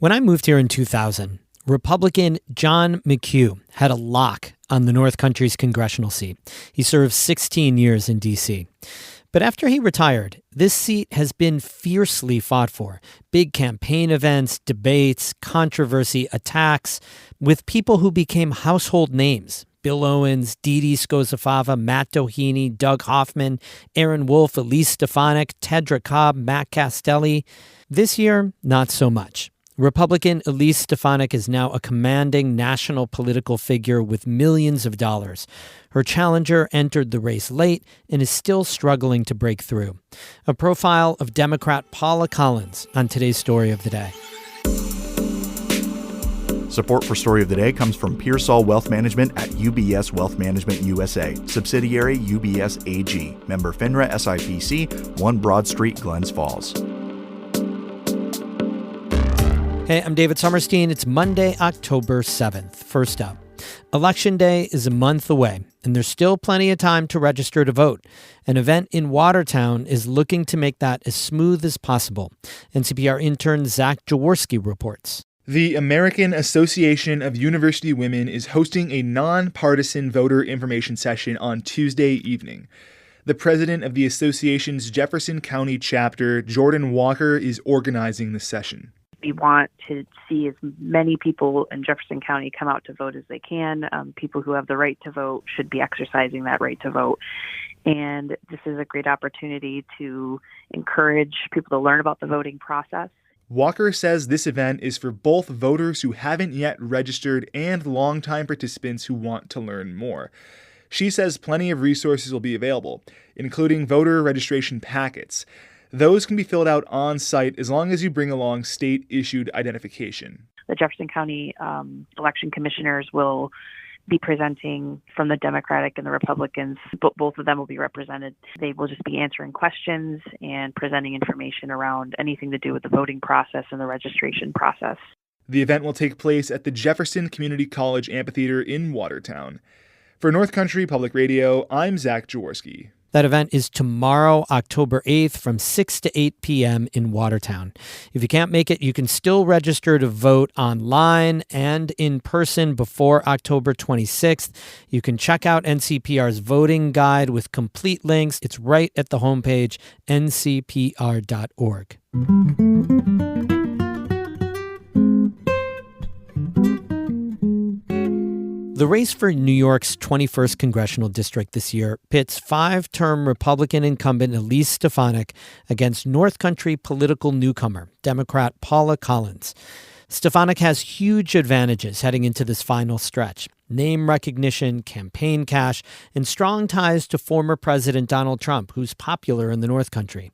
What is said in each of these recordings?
When I moved here in 2000, Republican John McHugh had a lock on the North Country's congressional seat. He served 16 years in D.C. But after he retired, this seat has been fiercely fought for. Big campaign events, debates, controversy, attacks, with people who became household names. Bill Owens, Dee Scozafava, Matt Doheny, Doug Hoffman, Aaron Wolf, Elise Stefanik, Tedra Cobb, Matt Castelli. This year, not so much. Republican Elise Stefanik is now a commanding national political figure with millions of dollars. Her challenger entered the race late and is still struggling to break through. A profile of Democrat Paula Collins on today's Story of the Day. Support for Story of the Day comes from Pearsall Wealth Management at UBS Wealth Management USA, subsidiary UBS AG, member FINRA SIPC, 1 Broad Street, Glens Falls. Hey, I'm David Sommerstein. It's Monday, October 7th. First up, Election Day is a month away, and there's still plenty of time to register to vote. An event in Watertown is looking to make that as smooth as possible. NCPR intern Zach Jaworski reports. The American Association of University Women is hosting a non-partisan voter information session on Tuesday evening. The president of the association's Jefferson County chapter, Jordan Walker, is organizing the session. We want to see as many people in Jefferson County come out to vote as they can. People who have the right to vote should be exercising that right to vote. And this is a great opportunity to encourage people to learn about the voting process. Walker says this event is for both voters who haven't yet registered and longtime participants who want to learn more. She says plenty of resources will be available, including voter registration packets. Those can be filled out on site as long as you bring along state-issued identification. The Jefferson County election commissioners will be presenting from the Democratic and the Republicans. Both of them will be represented. They will just be answering questions and presenting information around anything to do with the voting process and the registration process. The event will take place at the Jefferson Community College Amphitheater in Watertown. For North Country Public Radio, I'm Zach Jaworski. That event is tomorrow, October 8th, from 6 to 8 p.m. in Watertown. If you can't make it, you can still register to vote online and in person before October 26th. You can check out NCPR's voting guide with complete links. It's right at the homepage, ncpr.org. The race for New York's 21st Congressional District this year pits 5-term Republican incumbent Elise Stefanik against North Country political newcomer, Democrat Paula Collins. Stefanik has huge advantages heading into this final stretch: name recognition, campaign cash, and strong ties to former President Donald Trump, who's popular in the North Country.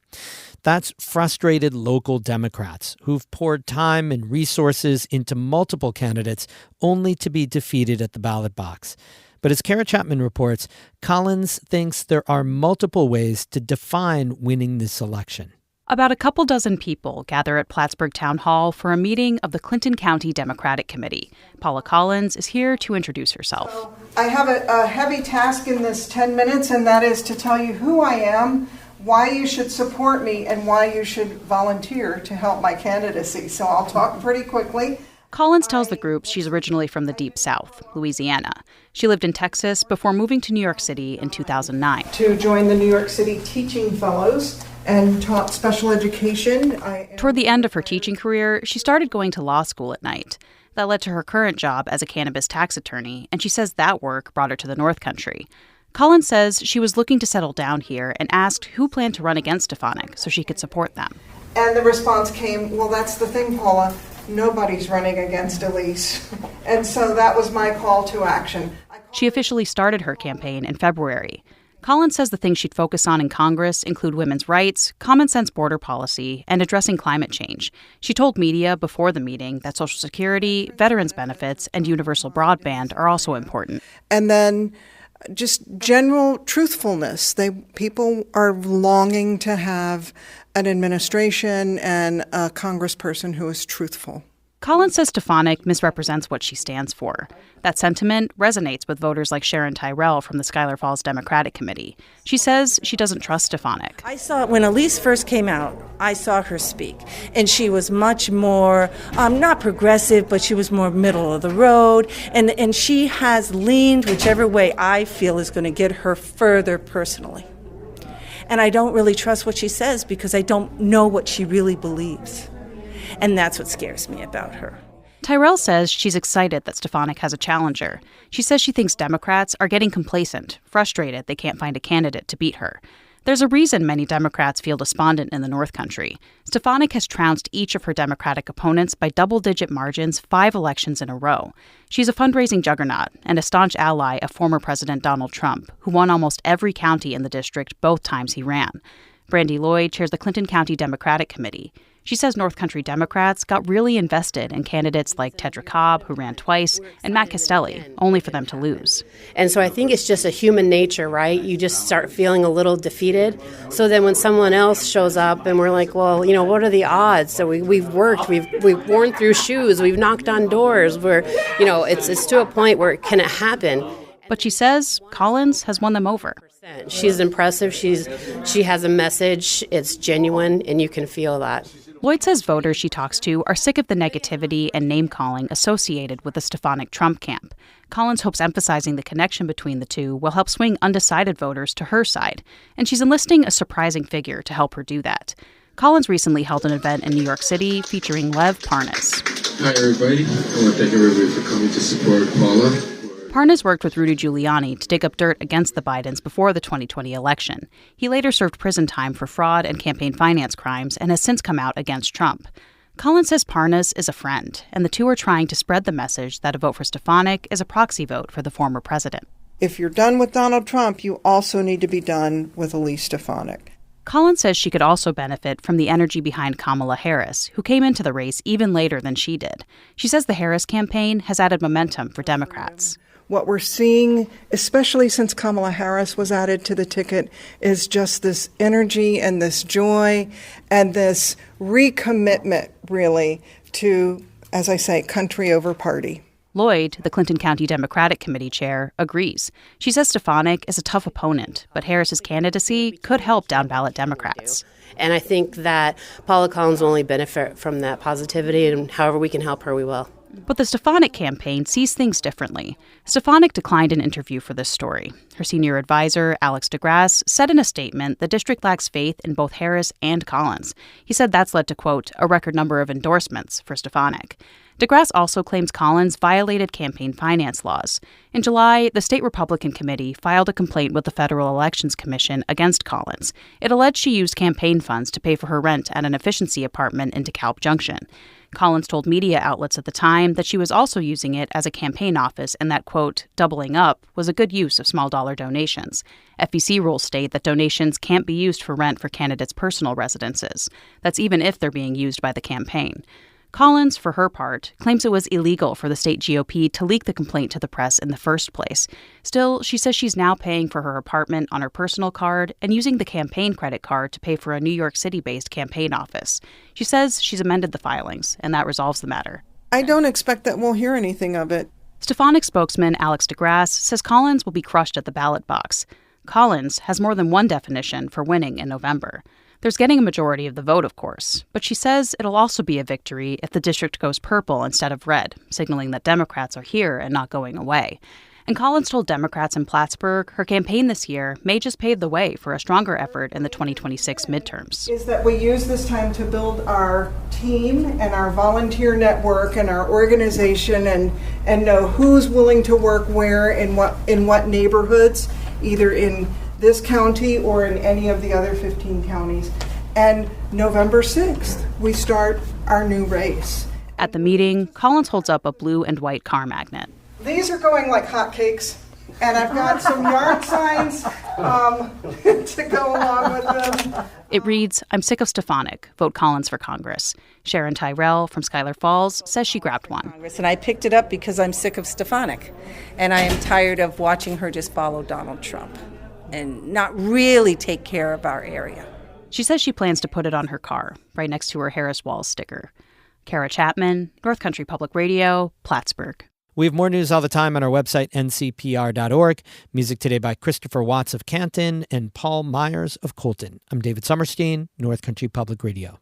That's frustrated local Democrats who've poured time and resources into multiple candidates only to be defeated at the ballot box. But as Kara Chapman reports, Collins thinks there are multiple ways to define winning this election. About a couple dozen people gather at Plattsburgh Town Hall for a meeting of the Clinton County Democratic Committee. Paula Collins is here to introduce herself. So I have a heavy task in this 10 minutes, and that is to tell you who I am, why you should support me, and why you should volunteer to help my candidacy. So I'll talk pretty quickly. Collins tells the group she's originally from the Deep South, Louisiana. She lived in Texas before moving to New York City in 2009. To join the New York City Teaching Fellows and taught special education. Toward the end of her teaching career, she started going to law school at night. That led to her current job as a cannabis tax attorney, and she says that work brought her to the North Country. Collins says she was looking to settle down here and asked who planned to run against Stefanik so she could support them. And the response came, well, that's the thing, Paula. Nobody's running against Elise. And so that was my call to action. She officially started her campaign in February. Collins says the things she'd focus on in Congress include women's rights, common sense border policy, and addressing climate change. She told media before the meeting that Social Security, veterans benefits, and universal broadband are also important. And then just general truthfulness. People are longing to have an administration and a congressperson who is truthful. Collins says Stefanik misrepresents what she stands for. That sentiment resonates with voters like Sharon Tyrell from the Schuyler Falls Democratic Committee. She says she doesn't trust Stefanik. I saw, when Elise first came out, I saw her speak. And she was much more, not progressive, but she was more middle of the road. And she has leaned whichever way I feel is going to get her further personally. And I don't really trust what she says because I don't know what she really believes. And that's what scares me about her. Tyrell says she's excited that Stefanik has a challenger. She says she thinks Democrats are getting complacent, frustrated they can't find a candidate to beat her. There's a reason many Democrats feel despondent in the North Country. Stefanik has trounced each of her Democratic opponents by double-digit margins 5 elections in a row. She's a fundraising juggernaut and a staunch ally of former President Donald Trump, who won almost every county in the district both times he ran. Brandy Lloyd chairs the Clinton County Democratic Committee. She says North Country Democrats got really invested in candidates like Tedra Cobb, who ran twice, and Matt Castelli, only for them to lose. And so I think it's just a human nature, right? You just start feeling a little defeated. So then when someone else shows up and we're like, well, what are the odds? So we've worked, we've worn through shoes, we've knocked on doors. It's to a point where can it happen? But she says Collins has won them over. She's impressive. She has a message. It's genuine, and you can feel that. Lloyd says voters she talks to are sick of the negativity and name-calling associated with the Stefanik Trump camp. Collins hopes emphasizing the connection between the two will help swing undecided voters to her side, and she's enlisting a surprising figure to help her do that. Collins recently held an event in New York City featuring Lev Parnas. Hi, everybody. I want to thank everybody for coming to support Paula. Parnas worked with Rudy Giuliani to dig up dirt against the Bidens before the 2020 election. He later served prison time for fraud and campaign finance crimes and has since come out against Trump. Collins says Parnas is a friend, and the two are trying to spread the message that a vote for Stefanik is a proxy vote for the former president. If you're done with Donald Trump, you also need to be done with Elise Stefanik. Collins says she could also benefit from the energy behind Kamala Harris, who came into the race even later than she did. She says the Harris campaign has added momentum for Democrats. What we're seeing, especially since Kamala Harris was added to the ticket, is just this energy and this joy and this recommitment, really, to, as I say, country over party. Lloyd, the Clinton County Democratic Committee chair, agrees. She says Stefanik is a tough opponent, but Harris's candidacy could help down-ballot Democrats. And I think that Paula Collins will only benefit from that positivity, and however we can help her, we will. But the Stefanik campaign sees things differently. Stefanik declined an interview for this story. Her senior advisor, Alex DeGrasse, said in a statement the district lacks faith in both Harris and Collins. He said that's led to, quote, a record number of endorsements for Stefanik. DeGrasse also claims Collins violated campaign finance laws. In July, the state Republican committee filed a complaint with the Federal Elections Commission against Collins. It alleged she used campaign funds to pay for her rent at an efficiency apartment in DeKalb Junction. Collins told media outlets at the time that she was also using it as a campaign office and that, quote, doubling up was a good use of small-dollar donations. FEC rules state that donations can't be used for rent for candidates' personal residences. That's even if they're being used by the campaign. Collins, for her part, claims it was illegal for the state GOP to leak the complaint to the press in the first place. Still, she says she's now paying for her apartment on her personal card and using the campaign credit card to pay for a New York City-based campaign office. She says she's amended the filings, and that resolves the matter. I don't expect that we'll hear anything of it. Stefanik spokesman Alex DeGrasse says Collins will be crushed at the ballot box. Collins has more than one definition for winning in November. There's getting a majority of the vote, of course, but she says it'll also be a victory if the district goes purple instead of red, signaling that Democrats are here and not going away. And Collins told Democrats in Plattsburgh her campaign this year may just pave the way for a stronger effort in the 2026 midterms. Is that we use this time to build our team and our volunteer network and our organization and know who's willing to work where in what neighborhoods, either in this county or in any of the other 15 counties. And November 6th, we start our new race. At the meeting, Collins holds up a blue and white car magnet. These are going like hotcakes, and I've got some yard signs to go along with them. It reads, I'm sick of Stefanik. Vote Collins for Congress. Sharon Tyrell from Schuyler Falls says she grabbed one. And I picked it up because I'm sick of Stefanik, and I am tired of watching her just follow Donald Trump and not really take care of our area. She says she plans to put it on her car, right next to her Harris Walls sticker. Kara Chapman, North Country Public Radio, Plattsburgh. We have more news all the time on our website, ncpr.org. Music today by Christopher Watts of Canton and Paul Myers of Colton. I'm David Summerstein, North Country Public Radio.